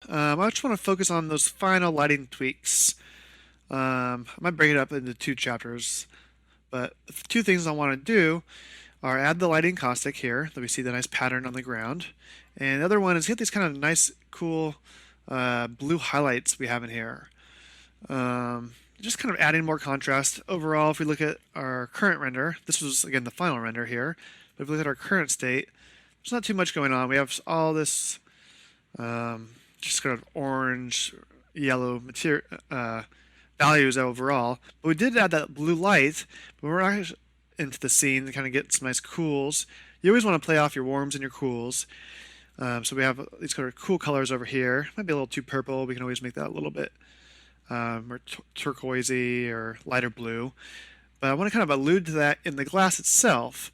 I just want to focus on those final lighting tweaks. I might break it up into two chapters, but the two things I want to do are add the lighting caustic here, that we see the nice pattern on the ground. And the other one is get these kind of nice, cool blue highlights we have in here. Just kind of adding more contrast. Overall, if we look at our current render, this was, again, the final render here, but if we look at our current state, there's not too much going on. We have all this just kind of orange, yellow material values overall. But we did add that blue light, but we're not into the scene to kind of get some nice cools. You always want to play off your warms and your cools. So we have these kind of cool colors over here. Might be a little too purple. We can always make that a little bit more turquoisey or lighter blue. But I want to kind of allude to that in the glass itself.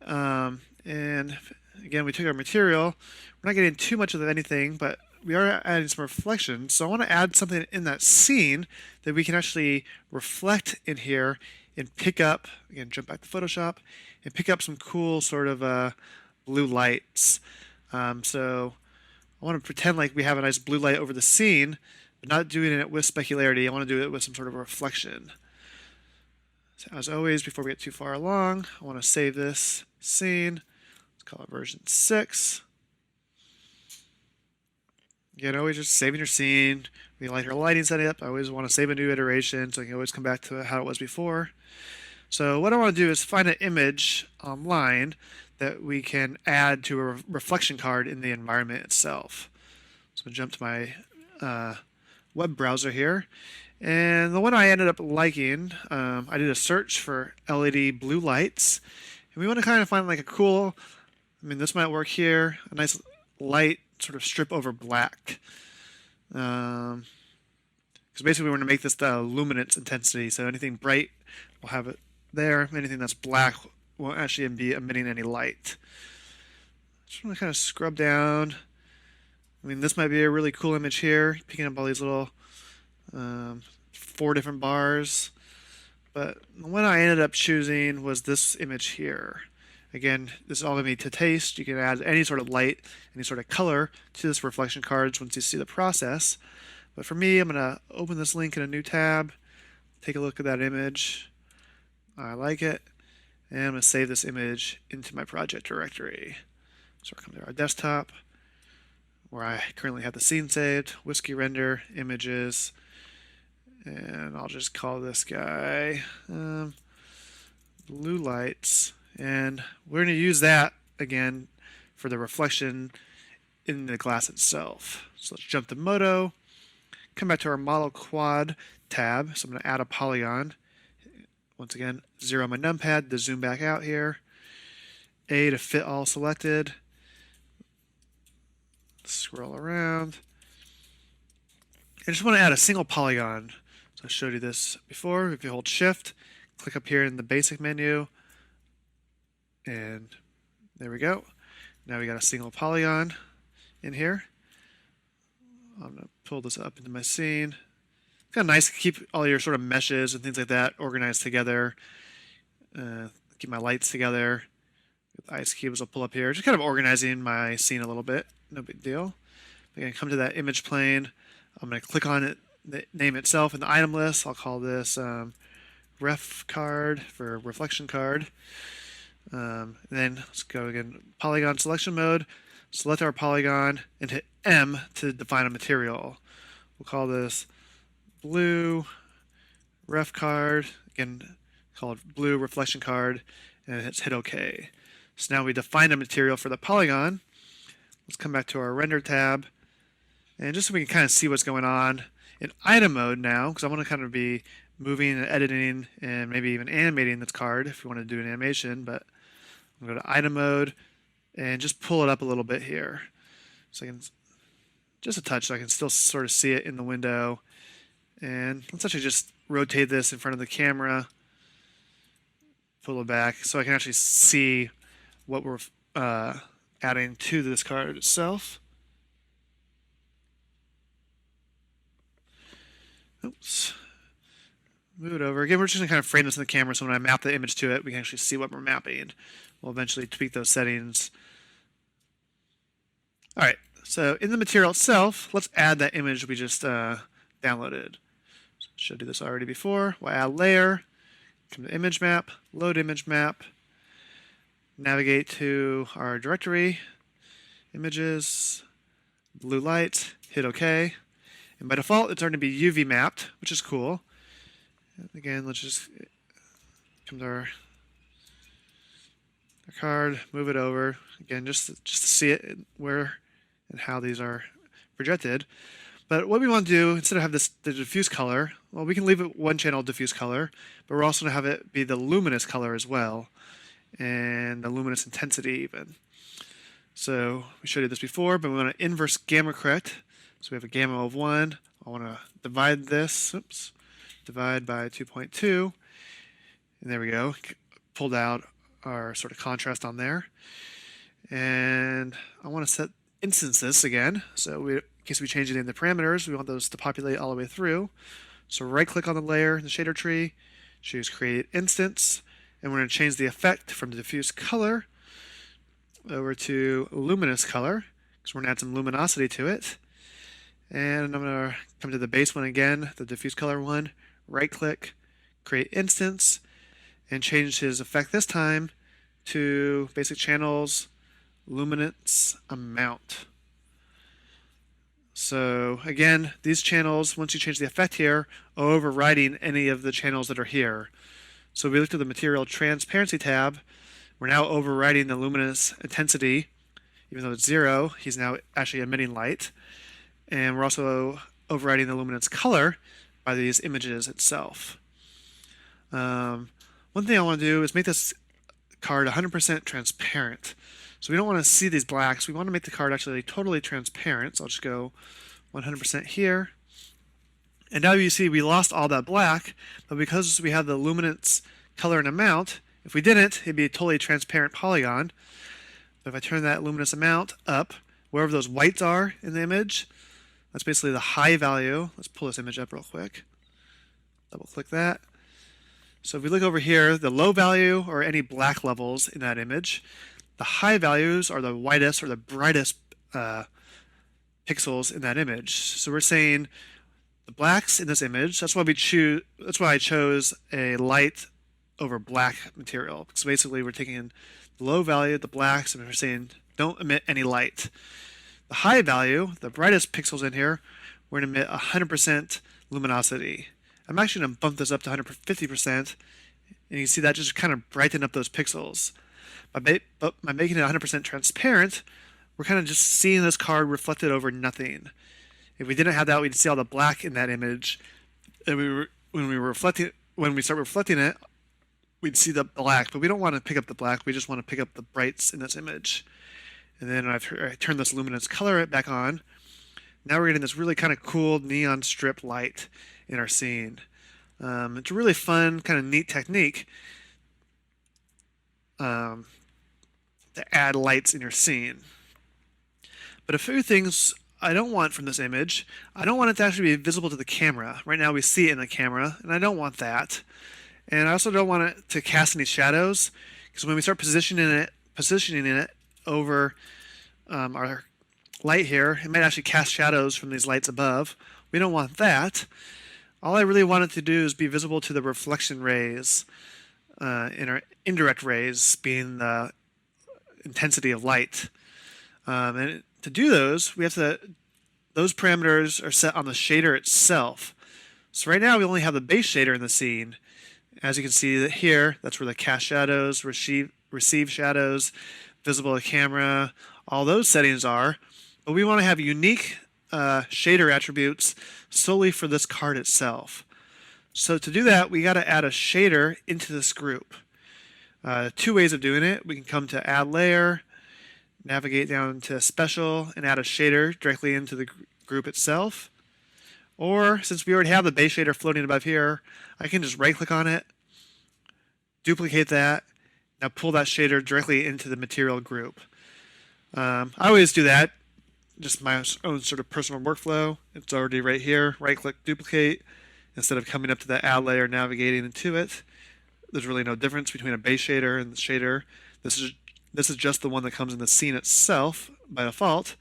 And again, we took our material. We're not getting too much of anything, but we are adding some reflection. So I want to add something in that scene that we can actually reflect in here and pick up, again, jump back to Photoshop, and pick up some cool sort of blue lights. So I want to pretend like we have a nice blue light over the scene, but not doing it with specularity. I want to do it with some sort of reflection. So as always, before we get too far along, I want to save this scene. Let's call it version 6. Again, always just saving your scene. When you like your lighting setup, I always want to save a new iteration so you can always come back to how it was before. So what I want to do is find an image online that we can add to a reflection card in the environment itself. So I'm going to jump to my web browser here. And the one I ended up liking, I did a search for LED blue lights. And we want to kind of find like a cool, this might work here, a nice light sort of strip over black. Because basically we want to make this the luminance intensity. So anything bright, we'll have it there. Anything that's black won't actually be emitting any light. Just want to kind of scrub down. This might be a really cool image here, picking up all these little 4 different bars. But the one I ended up choosing was this image here. Again, this is all going to be to taste. You can add any sort of light, any sort of color to this reflection cards once you see the process. But for me, I'm going to open this link in a new tab, take a look at that image. I like it. And I'm going to save this image into my project directory. So we'll come to our desktop, where I currently have the scene saved, whiskey render, images, and I'll just call this guy blue lights. And we're going to use that again for the reflection in the glass itself. So let's jump to Modo, come back to our model quad tab. So I'm going to add a polygon. Once again, 0 on my numpad to zoom back out here. A to fit all selected. Scroll around. I just want to add a single polygon. So I showed you this before. If you hold shift, click up here in the basic menu, and there we go. Now we got a single polygon in here. I'm going to pull this up into my scene. Kind of nice to keep all your sort of meshes and things like that organized together. Keep my lights together. The ice cubes I'll pull up here. Just kind of organizing my scene a little bit. No big deal. I'm going to come to that image plane. I'm going to click on it, the name itself in the item list. I'll call this ref card for reflection card. Then let's go again, polygon selection mode. Select our polygon and hit M to define a material. We'll call this blue ref card. Again, call it blue reflection card, and hit OK. So now we define a material for the polygon. Let's come back to our render tab, and just so we can kind of see what's going on in item mode now, because I want to kind of be moving and editing and maybe even animating this card if you want to do an animation. But I'm going to go to item mode and just pull it up a little bit here, so I can just a touch, so I can still sort of see it in the window. And let's actually just rotate this in front of the camera, pull it back, so I can actually see what we're adding to this card itself. Oops. Move it over. Again, we're just going to kind of frame this in the camera, so when I map the image to it, we can actually see what we're mapping. We'll eventually tweak those settings. All right, So in the material itself, let's add that image we just downloaded. Should do this already before. We'll add layer, come to image map, load image map, navigate to our directory, images, blue light, hit OK. And by default, it's already be UV mapped, which is cool. And again, let's just come to our card, move it over. Again, just to see it where and how these are projected. But what we want to do, instead of have the diffuse color, well, we can leave it one channel diffuse color, but we're also going to have it be the luminous color as well, and the luminous intensity even. So we showed you this before, but we want to inverse gamma correct. So we have a gamma of 1. I want to divide this, divide by 2.2, and there we go. Pulled out our sort of contrast on there. And I want to set instances again. So in case we change any of the parameters, we want those to populate all the way through. So right click on the layer in the shader tree, choose create instance, and we're going to change the effect from the diffuse color over to luminous color, because we're going to add some luminosity to it. And I'm going to come to the base one again, the diffuse color one, right click, create instance, and change his effect this time to basic channels, luminance amount. So again, these channels, once you change the effect here, are overriding any of the channels that are here. So we looked at the material transparency tab. We're now overriding the luminous intensity. Even though it's 0, he's now actually emitting light. And we're also overriding the luminance color by these images itself. One thing I want to do is make this card 100% transparent. So we don't want to see these blacks. We want to make the card actually totally transparent. So I'll just go 100% here. And now you see we lost all that black, but because we have the luminance color and amount, if we didn't, it'd be a totally transparent polygon. But if I turn that luminous amount up, wherever those whites are in the image, that's basically the high value. Let's pull this image up real quick. Double click that. So if we look over here, the low value are any black levels in that image. The high values are the whitest or the brightest pixels in that image. So we're saying the blacks in this image. That's why I chose a light over black material. Because basically we're taking the low value, the blacks, and we're saying don't emit any light. The high value, the brightest pixels in here, we're going to emit 100% luminosity. I'm actually going to bump this up to 150%, and you can see that just kind of brighten up those pixels. By making it 100% transparent, we're kind of just seeing this card reflected over nothing. If we didn't have that, we'd see all the black in that image, and when we start reflecting it, we'd see the black, but we don't want to pick up the black, we just want to pick up the brights in this image. And then I turn this luminance color back on. Now we're getting this really kind of cool neon strip light in our scene. It's a really fun, kind of neat technique to add lights in your scene. But a few things I don't want from this image. I don't want it to actually be visible to the camera. Right now we see it in the camera, and I don't want that. And I also don't want it to cast any shadows, because when we start positioning it over our light here, it might actually cast shadows from these lights above. We don't want that. All I really want it to do is be visible to the reflection rays, in our indirect rays being the intensity of light. And to do those, those parameters are set on the shader itself. So right now we only have the base shader in the scene. As you can see here, that's where the cast shadows, receive shadows, visible to camera, all those settings are. But we want to have unique shader attributes solely for this card itself. So to do that, we got to add a shader into this group. Two ways of doing it. We can come to Add Layer, navigate down to Special, and add a shader directly into the group itself. Or, since we already have the base shader floating above here, I can just right-click on it, duplicate that, now pull that shader directly into the material group. I always do that, just my own sort of personal workflow. It's already right here, right-click, duplicate, instead of coming up to the Add Layer, navigating into it. There's really no difference between a base shader and the shader. This is just the one that comes in the scene itself by default.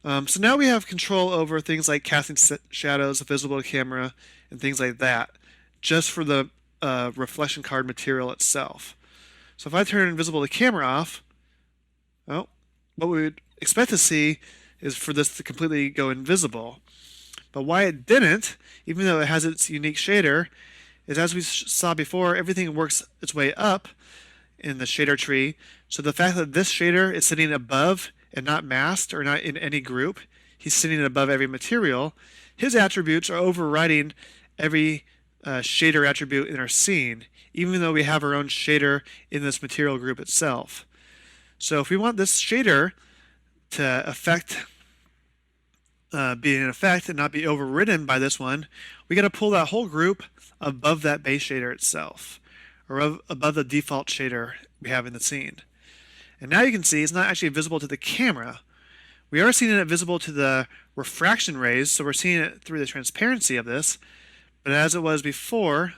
So now we have control over things like casting shadows visible to camera and things like that, just for the reflection card material itself. So if I turn invisible to camera off, well, what we would expect to see is for this to completely go invisible. But why it didn't, even though it has its unique shader, is as we saw before, everything works its way up in the shader tree. So the fact that this shader is sitting above and not masked or not in any group, he's sitting above every material, his attributes are overriding every shader attribute in our scene, even though we have our own shader in this material group itself. So if we want this shader to be in effect and not be overridden by this one, we got to pull that whole group above that base shader itself, or above the default shader we have in the scene. And now you can see it's not actually visible to the camera. We are seeing it visible to the refraction rays, so we're seeing it through the transparency of this. But as it was before,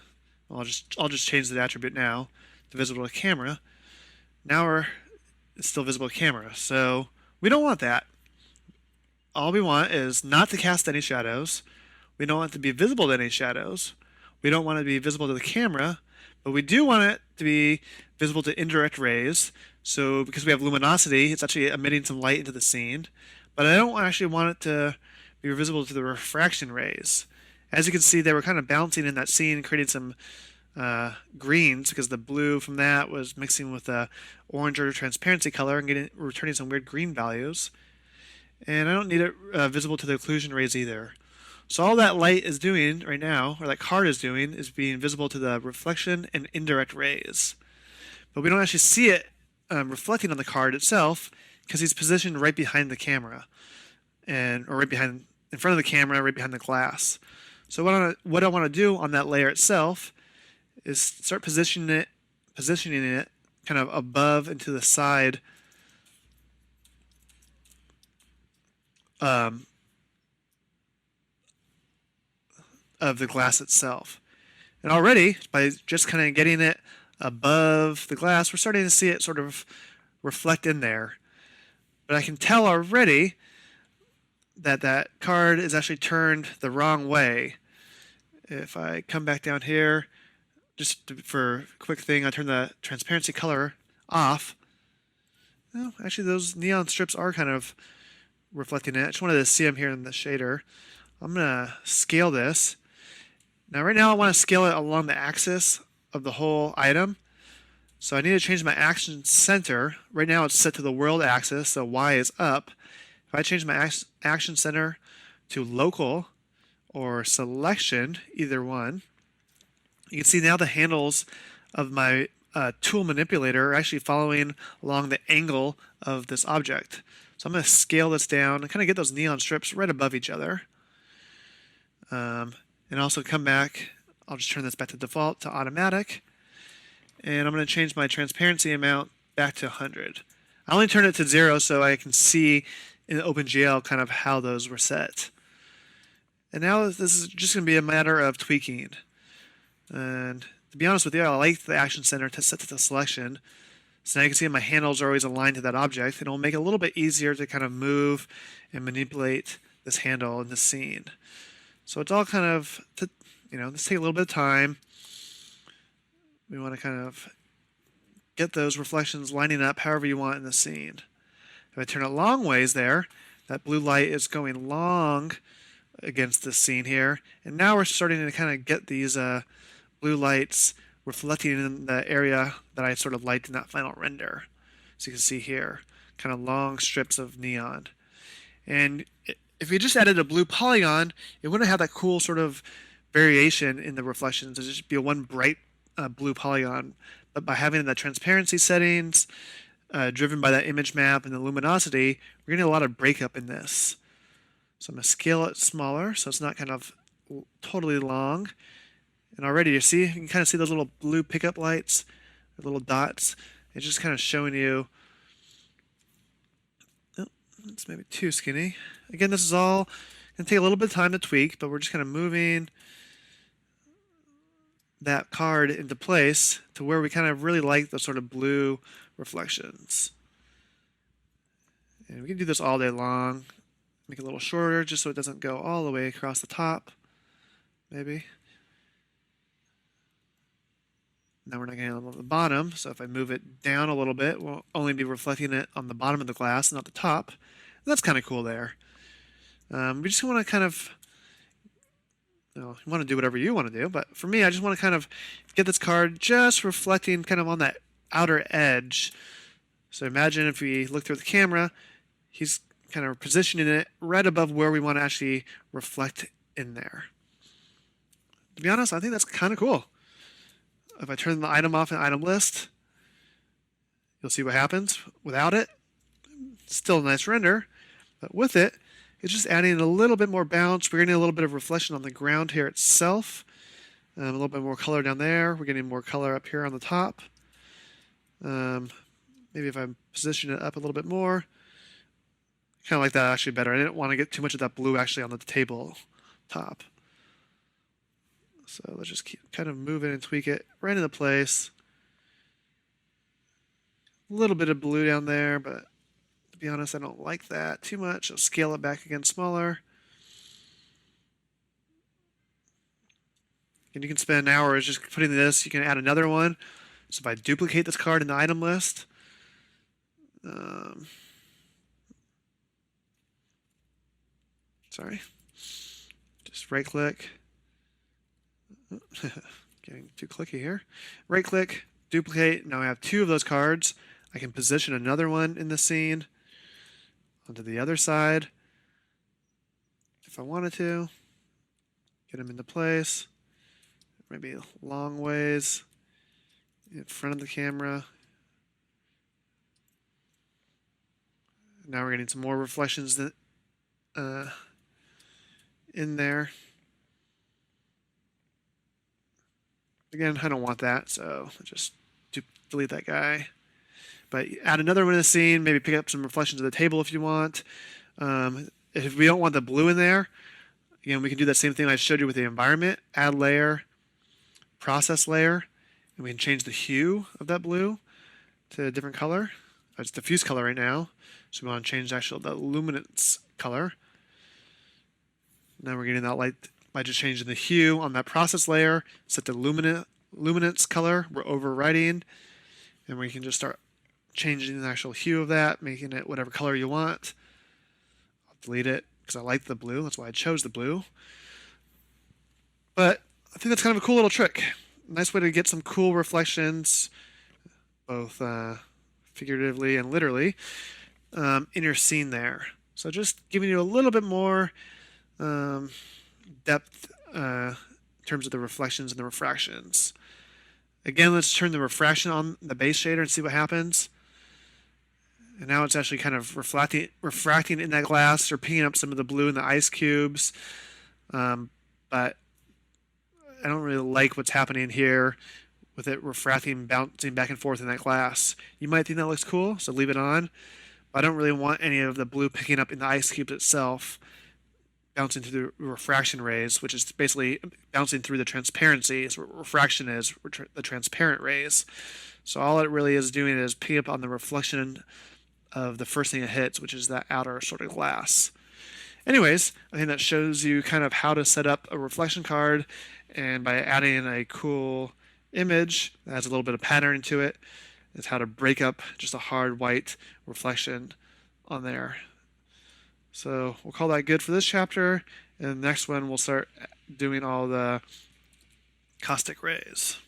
I'll just change the attribute now to visible to camera. Now it's still visible to camera, so we don't want that. All we want is not to cast any shadows. We don't want it to be visible to any shadows. We don't want it to be visible to the camera, but we do want it to be visible to indirect rays. So because we have luminosity, it's actually emitting some light into the scene. But I don't actually want it to be visible to the refraction rays. As you can see, they were kind of bouncing in that scene, creating some greens because the blue from that was mixing with the orange or transparency color and returning some weird green values. And I don't need it visible to the occlusion rays either. So all that light is doing right now, or that card is doing, is being visible to the reflection and indirect rays. But we don't actually see it reflecting on the card itself because he's positioned right behind the camera, or right behind, in front of the camera, right behind the glass. So what I want to do on that layer itself is start positioning it kind of above and to the side of the glass itself. And already, by just kind of getting it above the glass, we're starting to see it sort of reflect in there. But I can tell already that that card is actually turned the wrong way. If I come back down here, just for a quick thing, I turn the transparency color off. Well, actually, those neon strips are kind of reflecting it. I just wanted to see them here in the shader. I'm going to scale this. Now, right now, I want to scale it along the axis of the whole item. So I need to change my action center. Right now, it's set to the world axis, so Y is up. If I change my action center to local or selection, either one, you can see now the handles of my tool manipulator are actually following along the angle of this object. So I'm going to scale this down and kind of get those neon strips right above each other. And also come back, I'll just turn this back to default to automatic. And I'm going to change my transparency amount back to 100. I only turn it to 0 so I can see in OpenGL kind of how those were set. And now this is just going to be a matter of tweaking. And to be honest with you, I like the Action Center to set to the selection. So now you can see my handles are always aligned to that object, and it'll make it a little bit easier to kind of move and manipulate this handle in the scene. So it's all kind of, let's take a little bit of time. We want to kind of get those reflections lining up however you want in the scene. If I turn it long ways there, that blue light is going long against this scene here. And now we're starting to kind of get these blue lights reflecting in the area that I sort of liked in that final render. So you can see here, kind of long strips of neon. And if we just added a blue polygon, it wouldn't have that cool sort of variation in the reflections. It'd just be a one bright blue polygon. But by having the transparency settings, driven by that image map and the luminosity, we're getting a lot of breakup in this. So I'm going to scale it smaller so it's not kind of totally long. And already you can kind of see those little blue pickup lights, the little dots. It's just kind of showing you, oh, it's maybe too skinny. Again, this is all going to take a little bit of time to tweak, but we're just kind of moving that card into place to where we kind of really like those sort of blue reflections. And we can do this all day long. make it a little shorter just so it doesn't go all the way across the top, maybe. Now we're not getting it on the bottom, so if I move it down a little bit, we'll only be reflecting it on the bottom of the glass, not the top. And that's kind of cool there. We just want to kind of, you want to do whatever you want to do, but for me, I just want to kind of get this card just reflecting kind of on that outer edge. So imagine if we look through the camera, he's kind of positioning it right above where we want to actually reflect in there. To be honest, I think that's kind of cool. If I turn the item off in item list, you'll see what happens. Without it, still a nice render, but with it, it's just adding a little bit more bounce. We're getting a little bit of reflection on the ground here itself. A little bit more color down there. We're getting more color up here on the top. Maybe if I position it up a little bit more, kind of like that actually better. I didn't want to get too much of that blue actually on the table top. So let's just keep kind of move it and tweak it right into place. A little bit of blue down there, but to be honest, I don't like that too much. I'll scale it back again smaller. And you can spend hours just putting this. You can add another one. So if I duplicate this card in the item list, sorry, just right click. Getting too clicky here. Right click, duplicate. Now I have two of those cards. I can position another one in the scene onto the other side if I wanted to. Get them into place. Maybe long ways in front of the camera. Now we're getting some more reflections that, in there. Again, I don't want that, so I'll just delete that guy. But add another one in the scene, maybe pick up some reflections of the table if you want. If we don't want the blue in there, again, we can do that same thing I showed you with the environment. Add layer, process layer, and we can change the hue of that blue to a different color. It's diffuse color right now, so we want to change the luminance color. Now we're getting that light by just changing the hue on that process layer, set the luminance color, we're overwriting, and we can just start changing the actual hue of that, making it whatever color you want. I'll delete it because I like the blue, that's why I chose the blue. But I think that's kind of a cool little trick. Nice way to get some cool reflections, both figuratively and literally, in your scene there. So just giving you a little bit more depth in terms of the reflections and the refractions. Again, let's turn the refraction on the base shader and see what happens. And now it's actually kind of refracting in that glass or picking up some of the blue in the ice cubes. But I don't really like what's happening here with it refracting, bouncing back and forth in that glass. You might think that looks cool, so leave it on. But I don't really want any of the blue picking up in the ice cube itself, bouncing through the refraction rays, which is basically bouncing through the transparency. So what refraction is the transparent rays. So all it really is doing is picking up on the reflection of the first thing it hits, which is that outer sort of glass. Anyways, I think that shows you kind of how to set up a reflection card, and by adding a cool image that has a little bit of pattern to it, is how to break up just a hard white reflection on there. So we'll call that good for this chapter, and the next one we'll start doing all the caustic rays.